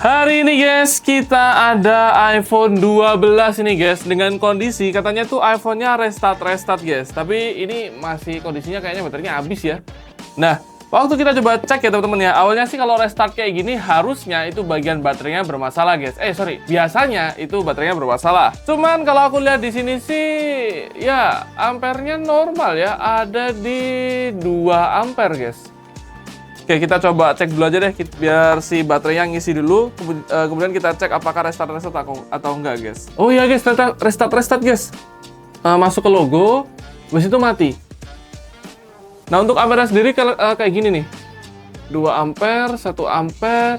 Hari ini guys, kita ada iPhone 12 ini guys. Dengan kondisi katanya tuh iPhone-nya restart guys. Tapi ini masih kondisinya kayaknya baterainya habis ya. Nah, waktu kita coba cek ya teman-teman ya. Awalnya sih kalau restart kayak gini harusnya itu bagian baterainya bermasalah guys. Biasanya itu baterainya bermasalah. Cuman kalau aku lihat di sini sih ya ampernya normal ya. Ada di 2 ampere guys. Oke, kita coba cek dulu aja deh biar si baterainya ngisi dulu. Kemudian kita cek apakah restart atau enggak, guys. Oh iya, guys, ternyata restart, guys. Masuk ke logo, habis itu mati. Nah, untuk ampere sendiri kayak gini nih. 2 ampere, 1 ampere.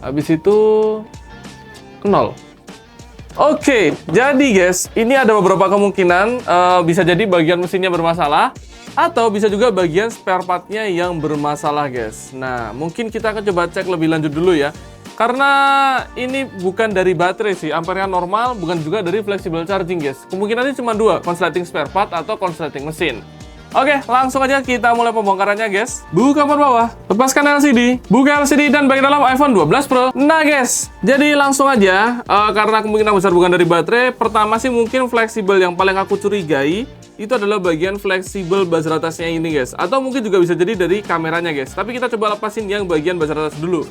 Habis itu 0. Oke, jadi guys, ini ada beberapa kemungkinan bisa jadi bagian mesinnya bermasalah. Atau bisa juga bagian spare part-nya yang bermasalah guys. Nah, mungkin kita akan coba cek lebih lanjut dulu ya. Karena ini bukan dari baterai sih, ampernya normal, bukan juga dari flexible charging guys. Kemungkinannya cuma 2, konsleting spare part atau konsleting mesin. Oke, langsung aja kita mulai pembongkarannya guys. Buka part bawah, lepaskan LCD, buka LCD dan bagian dalam iPhone 12 Pro. Nah guys, jadi langsung aja, karena kemungkinan besar bukan dari baterai. Pertama sih mungkin fleksibel yang paling aku curigai itu adalah bagian fleksibel buzzer atasnya ini guys. Atau mungkin juga bisa jadi dari kameranya guys. Tapi kita coba lepasin yang bagian buzzer atas dulu.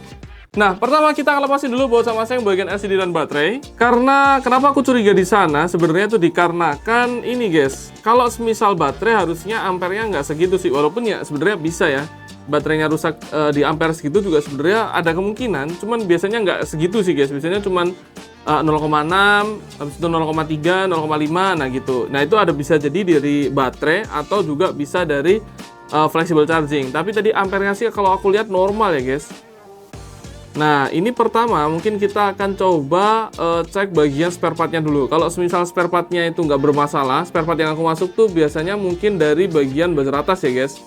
Nah, pertama kita akan lepasin dulu baut sama yang bagian LCD dan baterai. Karena kenapa aku curiga di sana? Sebenarnya itu dikarenakan ini guys. Kalau semisal baterai harusnya ampernya nggak segitu sih. Walaupun ya sebenarnya bisa ya. Baterainya rusak di ampere segitu juga sebenarnya ada kemungkinan. Cuman biasanya nggak segitu sih guys. Biasanya cuman 0,6, habis itu 0,3, 0,5, nah gitu. Nah itu ada bisa jadi dari baterai atau juga bisa dari flexible charging. Tapi tadi ampernya sih kalau aku lihat normal ya guys. Nah ini pertama mungkin kita akan coba cek bagian spare partnya dulu. Kalau misal spare partnya itu nggak bermasalah, spare part yang aku masuk tuh biasanya mungkin dari bagian buzzer atas ya guys.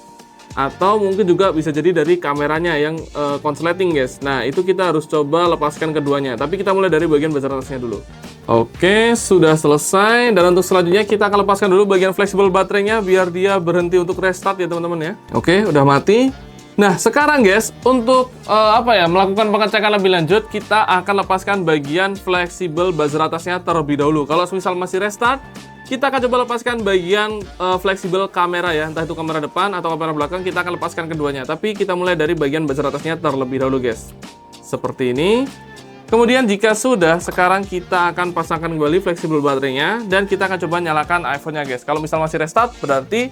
Atau mungkin juga bisa jadi dari kameranya yang konsleting guys. Nah itu kita harus coba lepaskan keduanya. Tapi kita mulai dari bagian buzzer atasnya dulu. Oke, sudah selesai. Dan untuk selanjutnya kita akan lepaskan dulu bagian fleksibel baterainya biar dia berhenti untuk restart ya teman-teman ya. Oke, udah mati. Nah sekarang guys, untuk melakukan pengecekan lebih lanjut, kita akan lepaskan bagian fleksibel buzzer atasnya terlebih dahulu. Kalau misal masih restart, kita akan coba lepaskan bagian fleksibel kamera ya, entah itu kamera depan atau kamera belakang, kita akan lepaskan keduanya. Tapi kita mulai dari bagian buzzer atasnya terlebih dahulu guys. Seperti ini. Kemudian jika sudah, sekarang kita akan pasangkan kembali fleksibel baterainya dan kita akan coba nyalakan iPhone-nya guys. Kalau misal masih restart, berarti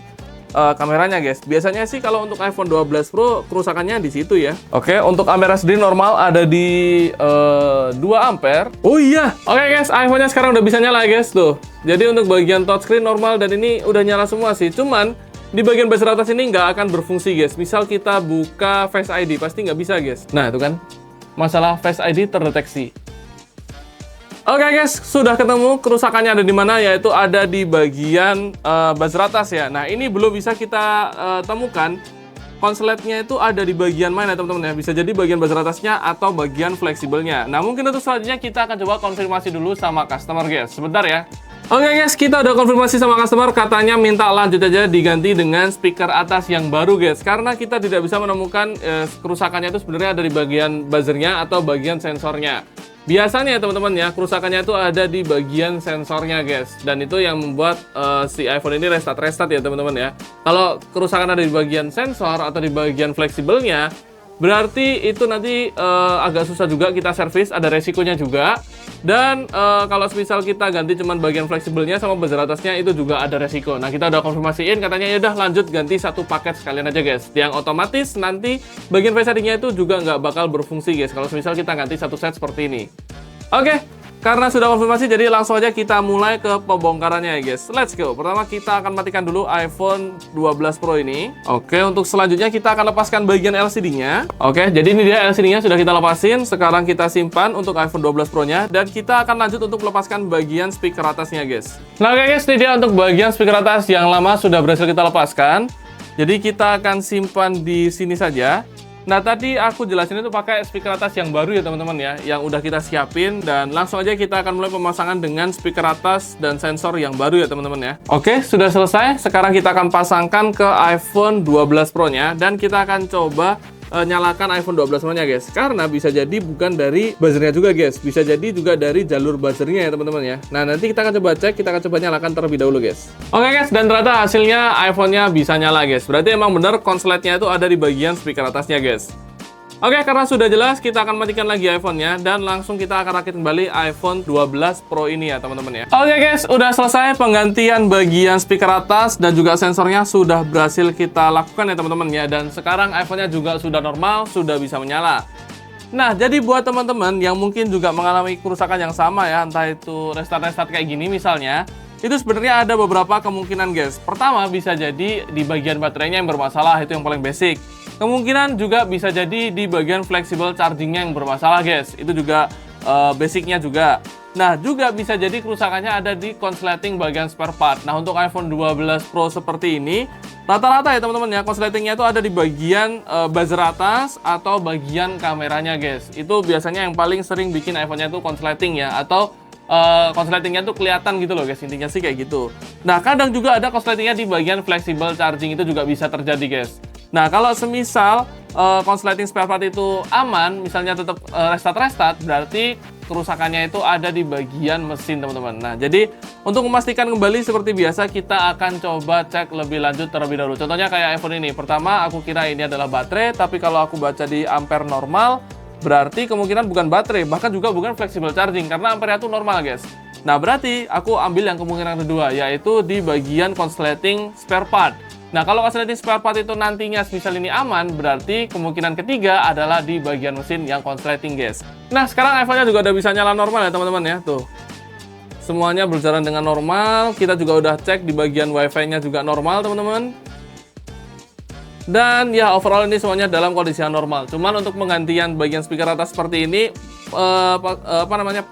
kameranya guys. Biasanya sih kalau untuk iPhone 12 Pro kerusakannya di situ ya. Oke, untuk kamera sendiri normal ada di 2 ampere. Oh iya. Oke guys, iPhone-nya sekarang udah bisa nyala guys tuh. Jadi untuk bagian touchscreen normal dan ini udah nyala semua sih. Cuman di bagian buzzer atas ini nggak akan berfungsi guys. Misal kita buka Face ID pasti nggak bisa guys. Nah itu kan masalah Face ID terdeteksi. Oke guys, sudah ketemu kerusakannya ada di mana, yaitu ada di bagian buzzer atas ya. Nah ini belum bisa kita temukan konsletnya itu ada di bagian mana teman-teman ya. Bisa jadi bagian buzzer atasnya atau bagian fleksibelnya. Nah mungkin untuk selanjutnya kita akan coba konfirmasi dulu sama customer guys. Sebentar ya. Oke guys, kita udah konfirmasi sama customer, katanya minta lanjut aja diganti dengan speaker atas yang baru guys. Karena kita tidak bisa menemukan kerusakannya itu sebenarnya ada di bagian buzzernya atau bagian sensornya. Biasanya ya teman-teman ya, kerusakannya itu ada di bagian sensornya guys. Dan itu yang membuat si iPhone ini restart ya teman-teman ya. Kalau kerusakan ada di bagian sensor atau di bagian fleksibelnya, berarti itu nanti agak susah juga kita servis, ada resikonya juga. Dan kalau misal kita ganti cuman bagian fleksibelnya sama buzzer atasnya itu juga ada resiko. Nah kita udah konfirmasiin, katanya ya udah lanjut ganti satu paket sekalian aja guys. Yang otomatis nanti bagian Face ID-nya itu juga nggak bakal berfungsi guys. Kalau misal kita ganti satu set seperti ini. Oke. Karena sudah konfirmasi, jadi langsung aja kita mulai ke pembongkarannya ya guys. Let's go. Pertama kita akan matikan dulu iPhone 12 Pro ini. Oke, untuk selanjutnya kita akan lepaskan bagian LCD-nya. Oke, jadi ini dia LCD-nya sudah kita lepasin. Sekarang kita simpan untuk iPhone 12 Pro-nya. Dan kita akan lanjut untuk melepaskan bagian speaker atasnya guys. Nah oke guys, ini dia untuk bagian speaker atas yang lama sudah berhasil kita lepaskan. Jadi kita akan simpan di sini saja. Nah tadi aku jelasin itu pakai speaker atas yang baru ya teman-teman ya, yang udah kita siapin, dan langsung aja kita akan mulai pemasangan dengan speaker atas dan sensor yang baru ya teman-teman ya. Oke, sudah selesai. Sekarang kita akan pasangkan ke iPhone 12 Pro-nya dan kita akan coba nyalakan iPhone 12 semuanya guys. Karena bisa jadi bukan dari buzzernya juga guys, bisa jadi juga dari jalur buzzernya ya teman-teman ya. Nah nanti kita akan coba cek, kita akan coba nyalakan terlebih dahulu guys. Oke guys, dan ternyata hasilnya iPhone-nya bisa nyala guys. Berarti emang bener konsletnya itu ada di bagian speaker atasnya guys. Oke, karena sudah jelas, kita akan matikan lagi iPhone-nya dan langsung kita akan rakit kembali iPhone 12 Pro ini ya, teman-teman ya. Oke guys, udah selesai penggantian bagian speaker atas dan juga sensornya sudah berhasil kita lakukan ya, teman-teman ya. Dan sekarang iPhone-nya juga sudah normal, sudah bisa menyala. Nah, jadi buat teman-teman yang mungkin juga mengalami kerusakan yang sama ya, entah itu restart-restart kayak gini misalnya, itu sebenarnya ada beberapa kemungkinan guys. Pertama, bisa jadi di bagian baterainya yang bermasalah, itu yang paling basic. Kemungkinan juga bisa jadi di bagian flexible chargingnya yang bermasalah guys. Itu juga basicnya juga. Nah, juga bisa jadi kerusakannya ada di konsleting bagian spare part. Nah, untuk iPhone 12 Pro seperti ini, rata-rata ya teman-teman ya, konsletingnya itu ada di bagian buzzer atas atau bagian kameranya guys. Itu biasanya yang paling sering bikin iPhone-nya itu konsleting ya, atau konsletingnya tuh kelihatan gitu loh guys, intinya sih kayak gitu. Nah, kadang juga ada konsletingnya di bagian flexible charging, itu juga bisa terjadi guys. Nah, kalau semisal konsleting spare part itu aman, misalnya tetap restart, berarti kerusakannya itu ada di bagian mesin teman-teman. Nah, jadi untuk memastikan kembali seperti biasa, kita akan coba cek lebih lanjut terlebih dahulu. Contohnya kayak iPhone ini, pertama aku kira ini adalah baterai, tapi kalau aku baca di ampere normal, berarti kemungkinan bukan baterai, bahkan juga bukan flexible charging, karena ampere itu normal guys. Nah, berarti aku ambil yang kemungkinan kedua, yaitu di bagian konsleting spare part. Nah, kalau konsleting spare part itu nantinya misal ini aman, berarti kemungkinan ketiga adalah di bagian mesin yang konsleting guys. Nah, sekarang iPhone-nya juga udah bisa nyala normal ya teman-teman ya, tuh. Semuanya berjalan dengan normal, kita juga udah cek di bagian wifi-nya juga normal teman-teman. Dan ya overall ini semuanya dalam kondisi yang normal. Cuman untuk penggantian bagian speaker atas seperti ini,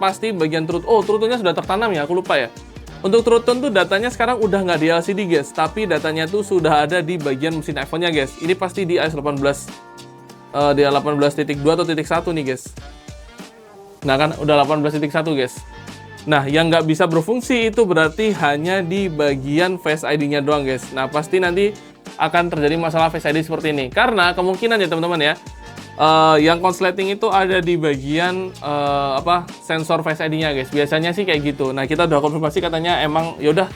pasti bagian True Tone-nya sudah tertanam ya, aku lupa ya. Untuk True Tone tuh datanya sekarang udah nggak di LCD guys, tapi datanya tuh sudah ada di bagian mesin iPhone-nya guys. Ini pasti di iOS 18, di 18.2 atau titik 1 nih guys. Nah kan udah 18.1 guys. Nah yang nggak bisa berfungsi itu berarti hanya di bagian Face ID-nya doang guys. Nah pasti nanti akan terjadi masalah Face ID seperti ini, karena kemungkinan ya teman-teman ya, yang konsleting itu ada di bagian sensor Face ID-nya guys. Biasanya sih kayak gitu. Nah, kita udah konfirmasi katanya emang yaudah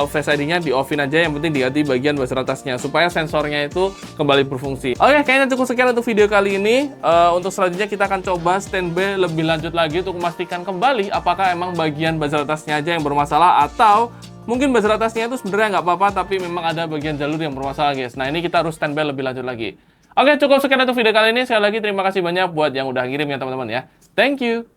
Face ID-nya di-off-in aja, yang penting diganti bagian buzzer atasnya supaya sensornya itu kembali berfungsi. Oke, kayaknya cukup sekian untuk video kali ini. Untuk selanjutnya kita akan coba standby lebih lanjut lagi untuk memastikan kembali apakah emang bagian buzzer atasnya aja yang bermasalah, atau mungkin buzzer atasnya itu sebenarnya nggak apa-apa, tapi memang ada bagian jalur yang bermasalah guys. Nah, ini kita harus standby lebih lanjut lagi. Oke, cukup sekian untuk video kali ini. Sekali lagi terima kasih banyak buat yang udah ngirim ya teman-teman ya. Thank you.